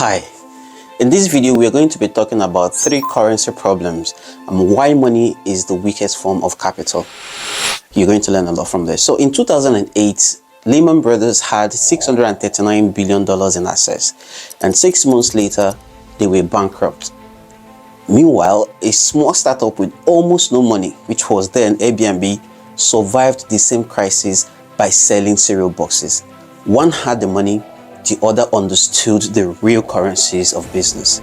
Hi, in this video we are going to be talking about 3 currency problems and why money is the weakest form of capital. You're going to learn a lot from this. So in 2008, Lehman Brothers had $639 billion in assets, and 6 months later they were bankrupt. Meanwhile, a small startup with almost no money, which was then Airbnb, survived the same crisis by selling cereal boxes. One had the money, the other understood the real currencies of business.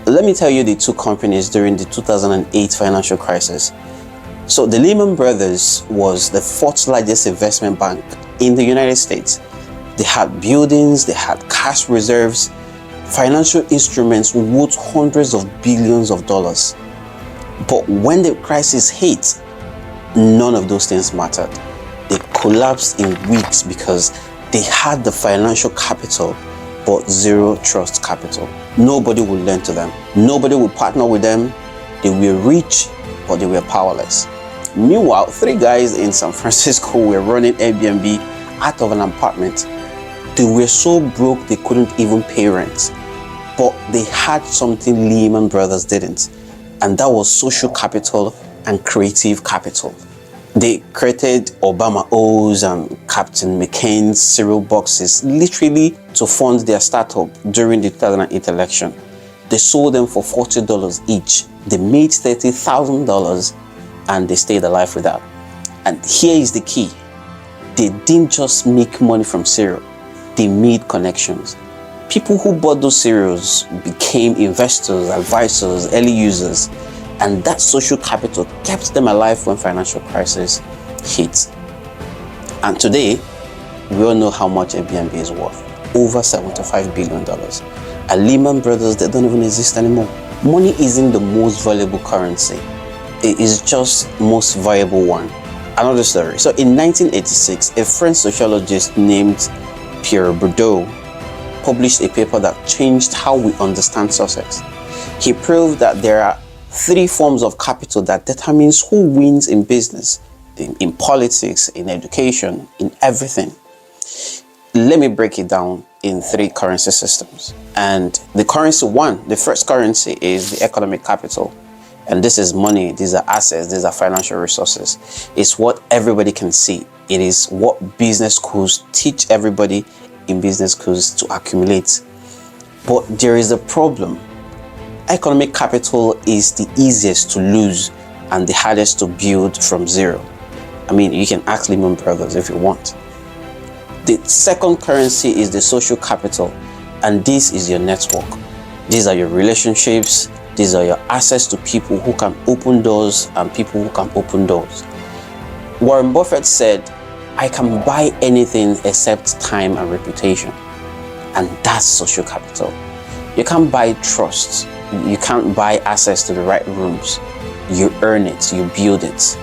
Let me tell you the 2 companies during the 2008 financial crisis. So the Lehman Brothers was the 4th largest investment bank in the United States. They had buildings, they had cash reserves, financial instruments worth hundreds of billions of dollars. But when the crisis hit, none of those things mattered. They collapsed in weeks because they had the financial capital but zero trust capital. Nobody would lend to them. Nobody would partner with them. They were rich, but they were powerless. Meanwhile, 3 guys in San Francisco were running Airbnb out of an apartment. They were so broke they couldn't even pay rent. But they had something Lehman Brothers didn't, and that was social capital and creative capital. They created Obama O's and Captain McCain's cereal boxes literally to fund their startup during the 2008 election. They sold them for $40 each. They made $30,000 and they stayed alive with that. And here is the key. They didn't just make money from cereal. They made connections. People who bought those cereals became investors, advisors, early users. And that social capital kept them alive when financial crisis hit. And today, we all know how much Airbnb is worth. Over $75 billion. And Lehman Brothers, they don't even exist anymore. Money isn't the most valuable currency. It is just most viable one. Another story. So in 1986, a French sociologist named Pierre Bourdieu published a paper that changed how we understand success. He proved that there are 3 forms of capital that determines who wins in business, in politics, in education, in everything. Let me break it down in 3 currency systems. And the currency 1, the first currency is the economic capital. And this is money, these are assets, these are financial resources. It's what everybody can see. It is what business schools teach everybody in business schools to accumulate. But there is a problem. Economic capital is the easiest to lose and the hardest to build from zero. I mean, you can ask Lehman Brothers if you want. The second currency is the social capital, and this is your network. These are your relationships. These are your access to people who can open doors and people who can open doors. Warren Buffett said, "I can buy anything except time and reputation." And that's social capital. You can't buy trust. You can't buy access to the right rooms. You earn it, you build it.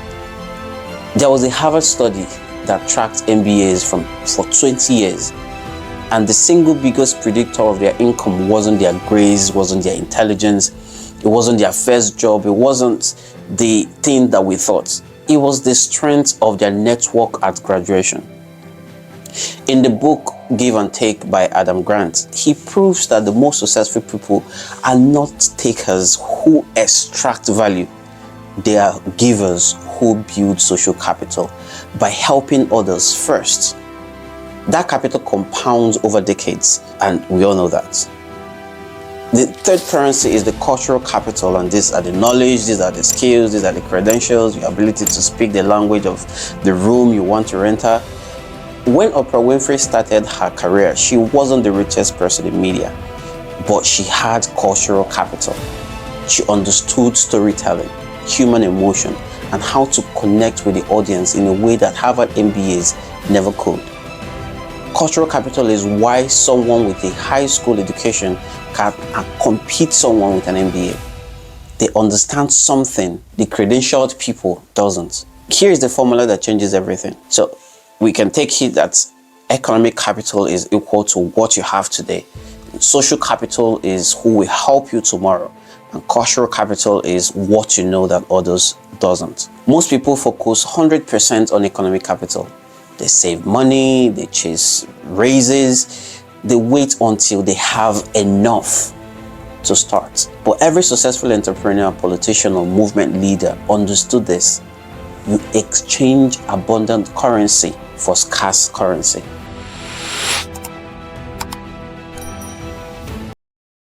There was a Harvard study that tracked MBAs for 20 years, and the single biggest predictor of their income wasn't their grades, wasn't their intelligence, it wasn't their first job, it wasn't the thing that we thought. It was the strength of their network at graduation. In the book Give and Take by Adam Grant, he proves that the most successful people are not takers who extract value. They are givers who build social capital by helping others first. That capital compounds over decades, and we all know that. The third currency is the cultural capital, and these are the knowledge, these are the skills, these are the credentials, your ability to speak the language of the room you want to enter. When Oprah Winfrey started her career, she wasn't the richest person in media, but she had cultural capital. She understood storytelling, human emotion, and how to connect with the audience in a way that Harvard MBAs never could. Cultural capital is why someone with a high school education can compete someone with an MBA. They understand something the credentialed people doesn't. Here is the formula that changes everything. So we can take it that economic capital is equal to what you have today. Social capital is who will help you tomorrow. And cultural capital is what you know that others doesn't. Most people focus 100% on economic capital. They save money, they chase raises, They wait until they have enough to start. But every successful entrepreneur, politician, or movement leader understood this. You exchange abundant currency for scarce currency.